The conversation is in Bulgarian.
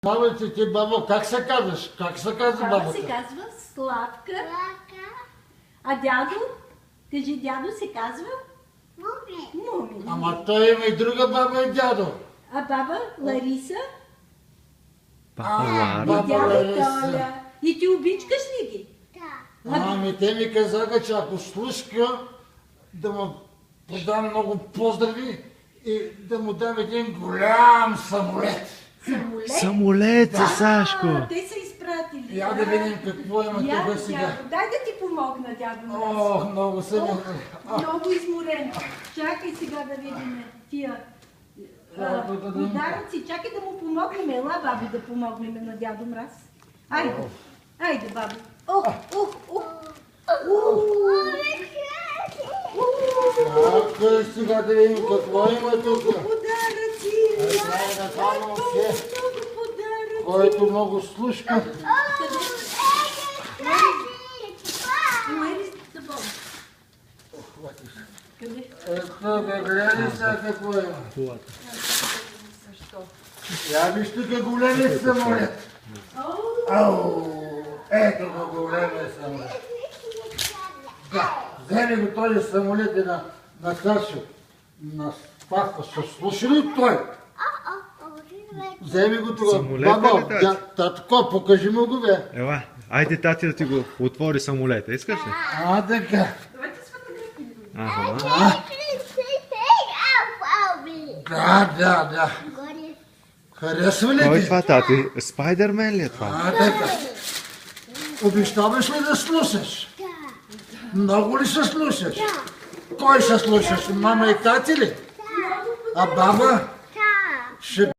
Малите ти, бабо, как се казваш? Как се казва Баба бабата? се казва Славка. А дядо? Кажи, дядо се казва? Мумин. Ама той има и друга баба и дядо. А баба Лариса? Лара. И Баба дядо Лариса. Толя. И ти обичкаш ли ги? Ами те ми казаха, че ако слушка, да му подам много поздрави и да му дам един голям самолет. Самолет? Самолет, Сашко! Те са изпратили. Я да видим какво има тук сега. Дядо, дай да ти помогна, дядо. О, много се ми... Много изморен. Чакай сега да видим тия подаръци. Чакай да му помогнем. Ела, баби, да помогнем на дядо Мраз. Айде, айде, баби. Ох, ох, ох. Чакай сега да видим какво има тук. Подаръци. Айде, само Много подаръци. който много слушка. Where is the bomb? Къде? Ето, бе, гледай сега какво има. Я виж тук големият самолет. Ау, ето го големият самолет. Да, вземи го този самолет и на Сашо. На Спаха. Ще слуша ли той? Вземи го това. Самолета ли, Бабо, тати? татко, покажи му го, бе. Ела, айде тати да ти го отвори самолета, искаш ли? Така. Ага. Да. Харесва ли Кой е ти? това, тати? Спайдермен ли е това? Така. Обещаваш ли да слушаш? Много ли ще слушаш? Кой ще слушаш? Мама и тати ли? А баба? Ще